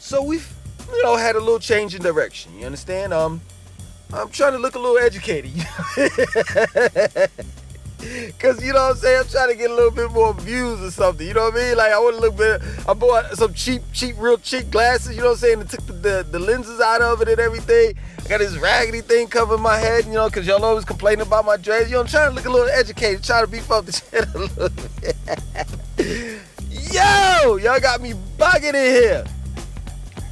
So we've, had a little change in direction. You understand? I'm trying to look a little educated. Cause you know what I'm saying, I'm trying to get a little bit more views or something. You know what I mean? Like I want to look better. I bought some real cheap glasses. You know what I'm saying? And took the lenses out of it and everything. I got this raggedy thing covering my head. Cause y'all always complaining about my dreads. I'm trying to look a little educated, trying to beef up the shit a little bit. Yo, y'all got me bugging in here.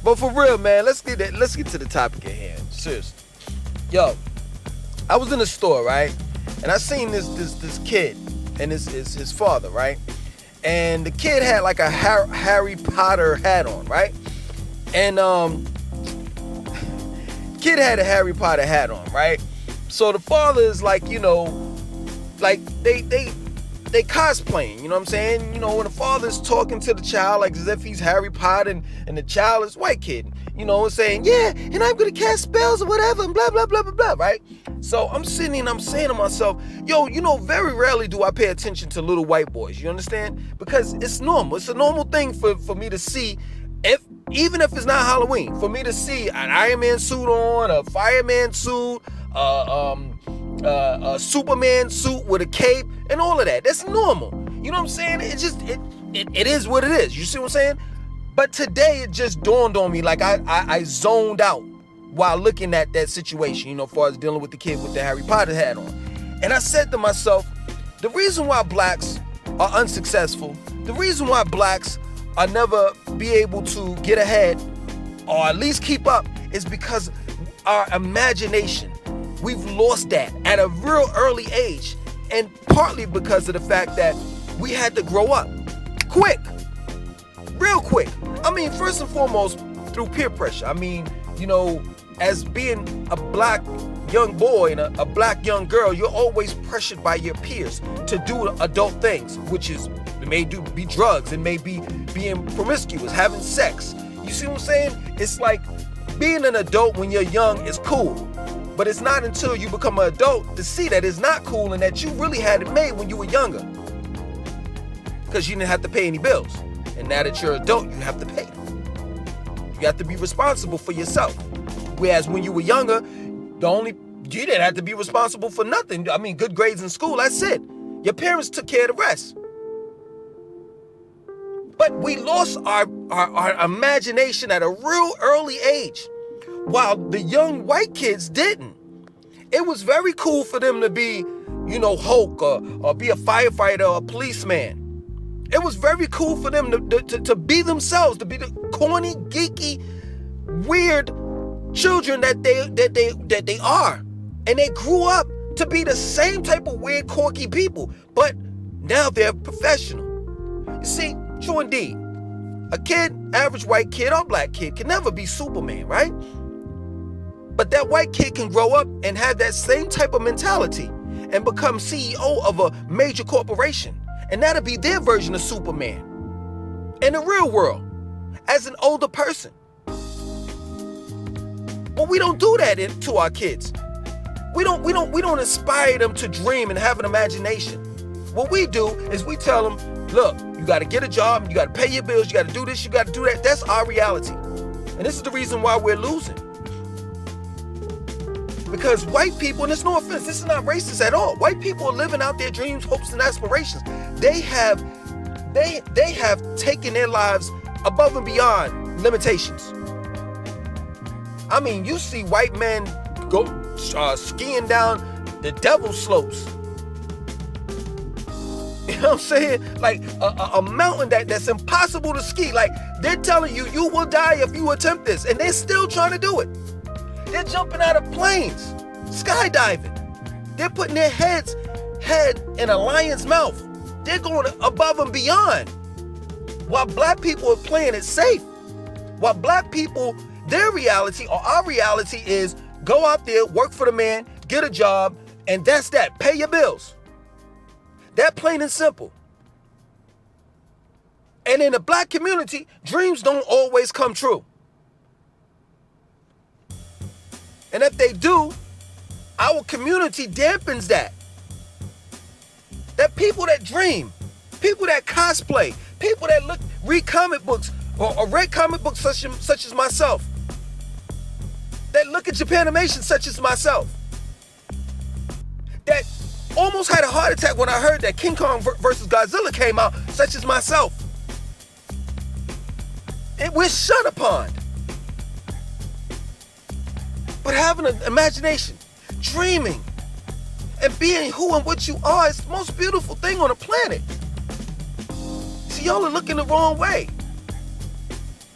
But for real, man, let's get to the topic at hand. Seriously, yo, I was in the store, right? And I seen this kid and his father, right? And the kid had like a Harry Potter hat on, right? And kid had a Harry Potter hat on, right? So the father is like, like they cosplaying, you know what I'm saying? When the father's talking to the child like as if he's Harry Potter and the child is white kid, saying, yeah, and I'm gonna cast spells or whatever and blah, blah, blah, blah, blah, right? So I'm sitting and I'm saying to myself, yo, very rarely do I pay attention to little white boys, you understand? Because it's normal. It's a normal thing for me to see, even if it's not Halloween, for me to see an Iron Man suit on, a fireman suit, a Superman suit with a cape, and all of that. That's normal. You know what I'm saying? It just, it is what it is. You see what I'm saying? But today it just dawned on me, like I zoned out while looking at that situation, as far as dealing with the kid with the Harry Potter hat on. And I said to myself, the reason why blacks are unsuccessful, the reason why blacks are never be able to get ahead or at least keep up is because our imagination. We've lost that at a real early age, and partly because of the fact that we had to grow up quick, real quick. I mean, first and foremost, through peer pressure. I mean, as being a black young boy and a black young girl, you're always pressured by your peers to do adult things, which is, it may be drugs, it may be being promiscuous, having sex. You see what I'm saying? It's like being an adult when you're young is cool. But it's not until you become an adult to see that it's not cool and that you really had it made when you were younger. Because you didn't have to pay any bills. And now that you're an adult, you have to pay them. You have to be responsible for yourself. Whereas when you were younger, you didn't have to be responsible for nothing. I mean, good grades in school, that's it. Your parents took care of the rest. But we lost our imagination at a real early age, while the young white kids didn't. It was very cool for them to be, Hulk or be a firefighter or a policeman. It was very cool for them to be themselves, to be the corny, geeky, weird children that they are. And they grew up to be the same type of weird, quirky people, but now they're professional. You see, true indeed, a kid, average white kid or black kid, can never be Superman, right? But that white kid can grow up and have that same type of mentality and become CEO of a major corporation. And that'll be their version of Superman in the real world as an older person. But we don't do that to our kids. We don't inspire them to dream and have an imagination. What we do is we tell them, look, you got to get a job, you got to pay your bills, you got to do this, you got to do that. That's our reality. And this is the reason why we're losing. Because white people, and it's no offense, this is not racist at all. White people are living out their dreams, hopes, and aspirations. They have taken their lives above and beyond limitations. I mean, you see white men go skiing down the devil slopes. You know what I'm saying? Like a mountain that's impossible to ski. Like, they're telling you, you will die if you attempt this. And they're still trying to do it. They're jumping out of planes, skydiving. They're putting their head in a lion's mouth. They're going above and beyond. While black people are playing it safe. While black people, their reality or our reality is go out there, work for the man, get a job, and that's that. Pay your bills. That plain and simple. And in the black community, dreams don't always come true. And if they do, our community dampens that. That people that dream, people that cosplay, people that read comic books or read comic books such as myself, that look at Japanimation such as myself, that almost had a heart attack when I heard that King Kong versus Godzilla came out, such as myself. We're shut upon. But having an imagination, dreaming, and being who and what you are is the most beautiful thing on the planet. See, y'all are looking the wrong way.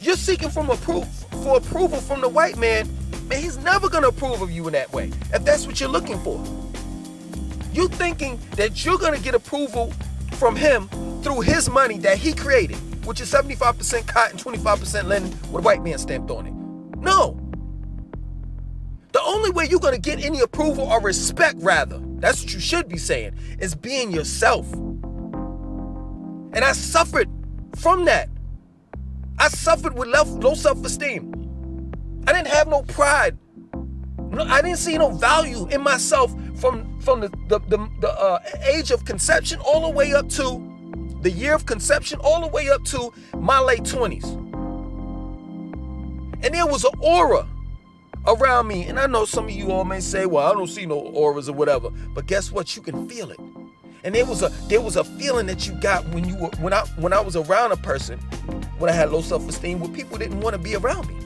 You're seeking for approval from the white man. Man, he's never gonna approve of you in that way, if that's what you're looking for. You thinking that you're gonna get approval from him through his money that he created, which is 75% cotton, 25% linen with a white man stamped on it. No. The only way you're gonna get any approval or respect, rather, that's what you should be saying, is being yourself. And I suffered from that. I suffered with low self-esteem. I didn't have no pride. No, I didn't see no value in myself from the age of conception all the way up to the year of conception, all the way up to my late 20s. And there was an aura around me. And I know some of you all may say, well, I don't see no auras or whatever. But guess what? You can feel it. And there was a feeling that you got when I was around a person, when I had low self-esteem, where people didn't want to be around me.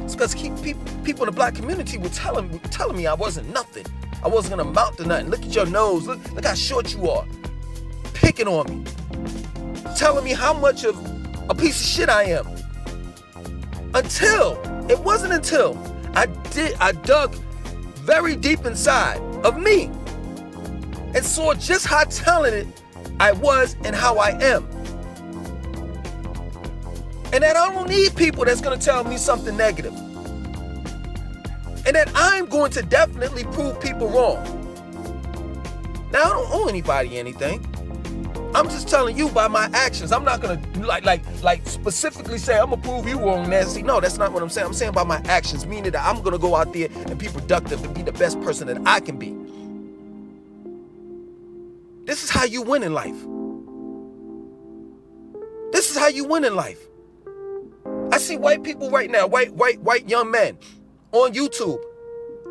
It's because people in the black community were telling me I wasn't nothing. I wasn't gonna amount to nothing. Look at your nose. Look how short you are. Picking on me. Telling me how much of a piece of shit I am. It wasn't until I dug very deep inside of me and saw just how talented I was and how I am. And that I don't need people that's gonna tell me something negative. And that I'm going to definitely prove people wrong. Now, I don't owe anybody anything. I'm just telling you by my actions. I'm not gonna like specifically say I'm gonna prove you wrong, Nancy. No, that's not what I'm saying. I'm saying by my actions, meaning that I'm gonna go out there and be productive and be the best person that I can be. This is how you win in life. This is how you win in life. I see white people right now, white young men on YouTube,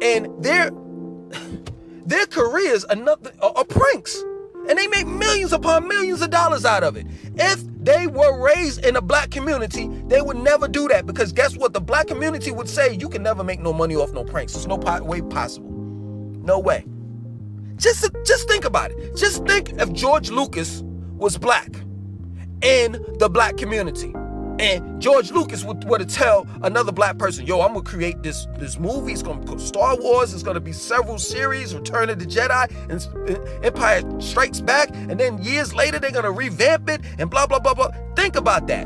and their careers are pranks. And they make millions upon millions of dollars out of it. If they were raised in a black community, they would never do that, because guess what? The black community would say you can never make no money off no pranks. There's no way possible. No way. Just think about it. Just think if George Lucas was black in the black community, and George Lucas would tell another black person, yo, I'm gonna create this movie. It's gonna be Star Wars. It's gonna be several series, Return of the Jedi, and Empire Strikes Back, and then years later they're gonna revamp it and blah blah blah blah. Think about that.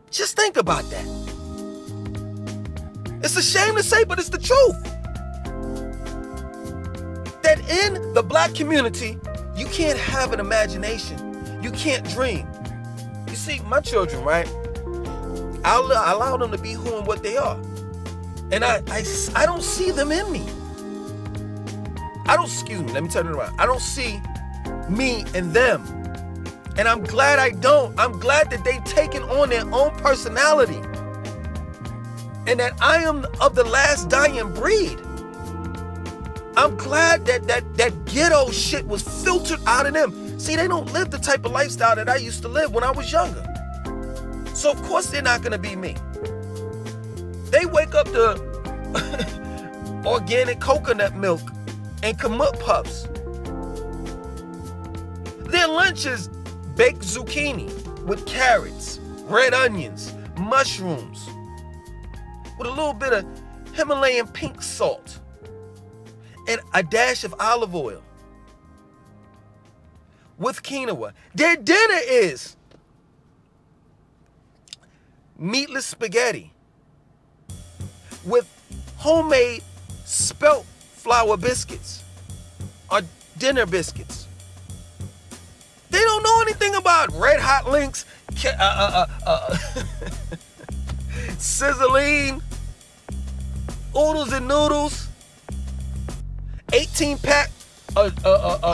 Just think about that. It's a shame to say, but it's the truth. That in the black community, you can't have an imagination. You can't dream. You see, my children, right? I allow them to be who and what they are. And I don't see them in me. Excuse me, let me turn it around. I don't see me in them. And I'm glad I don't. I'm glad that they've taken on their own personality. And that I am of the last dying breed. I'm glad that ghetto shit was filtered out of them. See, they don't live the type of lifestyle that I used to live when I was younger. So of course they're not gonna be me. They wake up to organic coconut milk and kamut puffs. Their lunch is baked zucchini with carrots, red onions, mushrooms, with a little bit of Himalayan pink salt and a dash of olive oil. With quinoa. Their dinner is meatless spaghetti with homemade spelt flour biscuits or dinner biscuits. They don't know anything about Red Hot Links, sizzling, oodles and noodles, 18-pack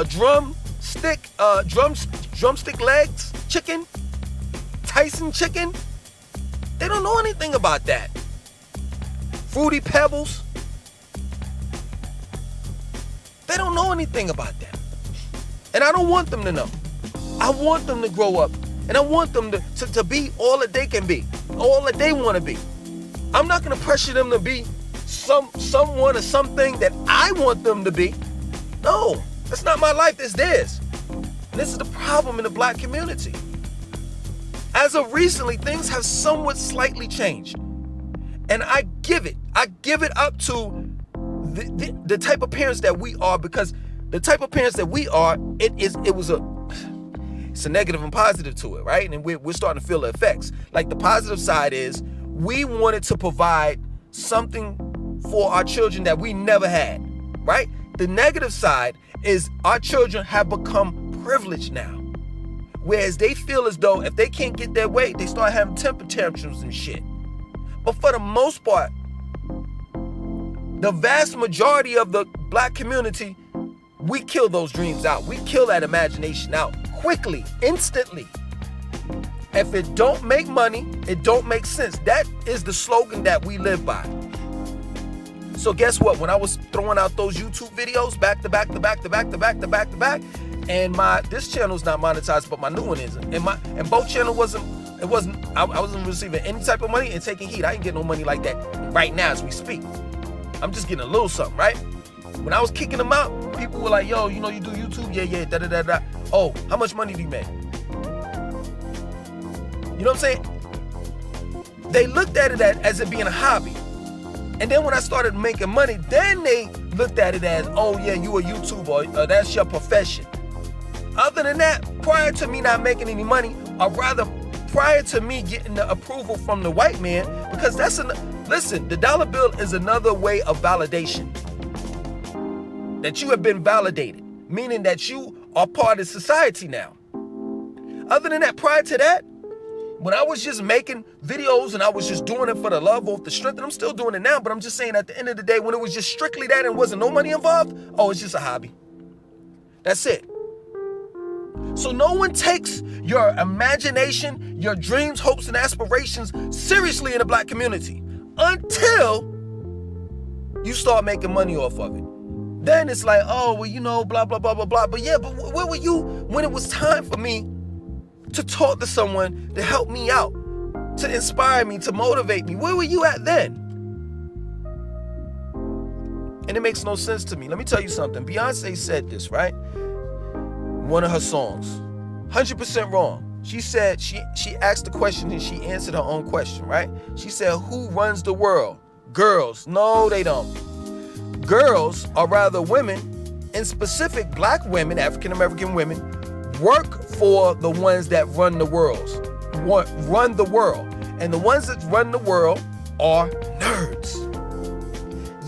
drum drumstick legs chicken, Tyson chicken. They don't know anything about that. Fruity Pebbles. They don't know anything about that. And I don't want them to know. I want them to grow up. And I want them to be all that they can be. All that they want to be. I'm not going to pressure them to be someone or something that I want them to be. No, that's not my life, it's theirs. And this is the problem in the black community. As of recently, things have somewhat slightly changed. And I give it up to the type of parents that we are, because the type of parents that we are, it's a negative and positive to it, right? And we're starting to feel the effects. Like the positive side is we wanted to provide something for our children that we never had, right? The negative side is our children have become privileged now. Whereas they feel as though if they can't get their way, they start having temper tantrums and shit. But for the most part, the vast majority of the black community, we kill those dreams out. We kill that imagination out quickly, instantly. If it don't make money, it don't make sense. That is the slogan that we live by. So guess what? When I was throwing out those YouTube videos back to back, and this channel's not monetized, but my new one isn't. And both channels I wasn't receiving any type of money and taking heat. I ain't getting no money like that right now as we speak. I'm just getting a little something, right? When I was kicking them out, people were like, yo, you do YouTube? Yeah, da. Oh, how much money do you make? You know what I'm saying? They looked at it as it being a hobby. And then when I started making money, then they looked at it as, oh yeah, you a YouTuber, that's your profession. Other than that, prior to me not making any money, or rather prior to me getting the approval from the white man, because listen, the dollar bill is another way of validation. That you have been validated, meaning that you are part of society now. Other than that, prior to that, when I was just making videos and I was just doing it for the love of the strength, and I'm still doing it now, but I'm just saying at the end of the day, when it was just strictly that and wasn't no money involved, oh, it's just a hobby. That's it. So no one takes your imagination, your dreams, hopes, and aspirations seriously in the black community until you start making money off of it. Then it's like, oh, well, blah, blah, blah, blah, blah. But yeah, but where were you when it was time for me to talk to someone to help me out, to inspire me, to motivate me? Where were you at then? And it makes no sense to me. Let me tell you something. Beyonce said this, right? One of her songs. 100% wrong. She said, she asked the question and she answered her own question, right? She said, who runs the world? Girls. No, they don't. Girls, or rather women, in specific black women, African-American women, work for the ones that run the world. And the ones that run the world are nerds.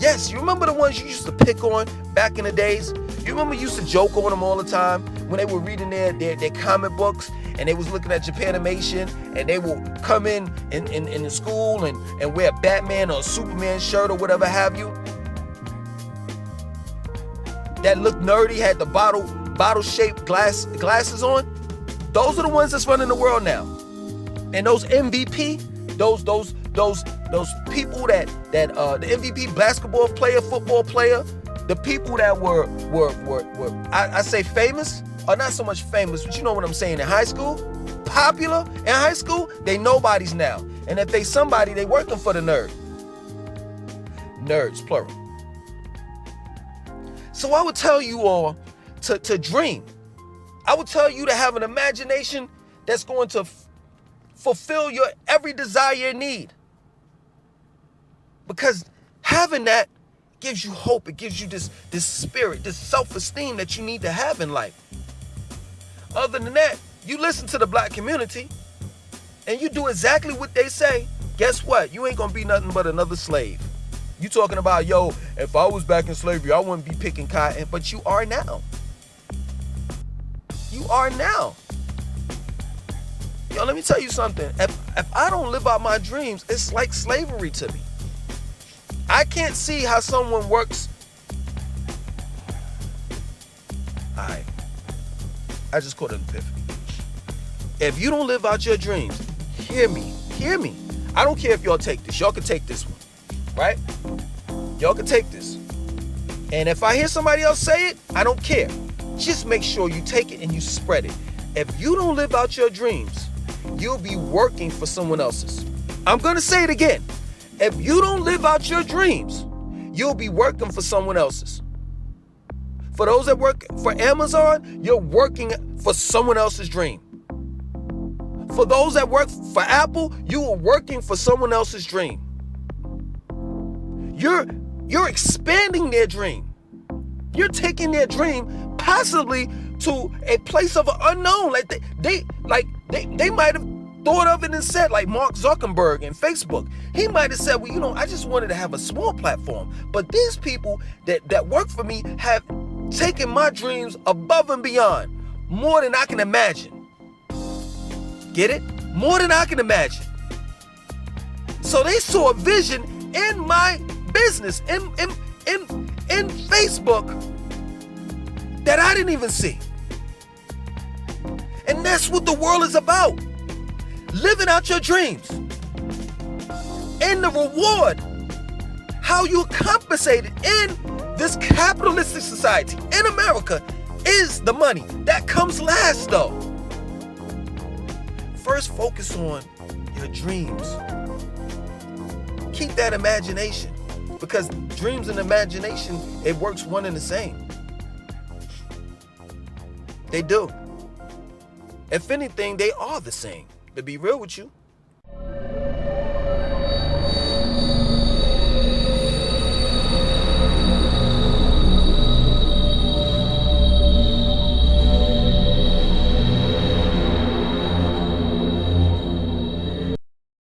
Yes, you remember the ones you used to pick on back in the days? You remember you used to joke on them all the time when they were reading their comic books and they was looking at Japanimation, and they will come in the school and wear a Batman or a Superman shirt or whatever have you. That looked nerdy, had the bottle-shaped glasses on. Those are the ones that's running the world now. And those MVP, those people that the MVP basketball player, football player, the people that were I say famous, or not so much famous, but you know what I'm saying, in high school, popular in high school, they nobodies now. And if they somebody, they working for the nerd. Nerds, plural. So I would tell you all to dream. I would tell you to have an imagination that's going to fulfill your every desire and need. Because having that gives you hope. It gives you this spirit, this self-esteem that you need to have in life. Other than that, you listen to the black community and you do exactly what they say. Guess what? You ain't gonna be nothing but another slave. You talking about, yo, if I was back in slavery, I wouldn't be picking cotton, but you are now. You are now. Yo, let me tell you something. If I don't live out my dreams, it's like slavery to me. I can't see how someone works. All right. I just caught an epiphany. If you don't live out your dreams, hear me. I don't care if y'all take this. Y'all can take this one, right? Y'all can take this. And if I hear somebody else say it, I don't care. Just make sure you take it and you spread it. If you don't live out your dreams, you'll be working for someone else's. I'm going to say it again. If you don't live out your dreams, you'll be working for someone else's. For those that work for Amazon, you're working for someone else's dream. For those that work for Apple, you are working for someone else's dream. You're expanding their dream. You're taking their dream possibly to a place of unknown. Like they might have thought of it and said, like Mark Zuckerberg and Facebook. He might have said, well, I just wanted to have a small platform. But these people that work for me have taken my dreams above and beyond, more than I can imagine. Get it? More than I can imagine. So they saw a vision in my business, in Facebook, that I didn't even see. And that's what the world is about. Living out your dreams. And the reward, how you're compensated in this capitalistic society in America, is the money. That comes last though. First, focus on your dreams. Keep that imagination, because dreams and imagination, it works one and the same. They do. If anything, they are the same, to be real with you.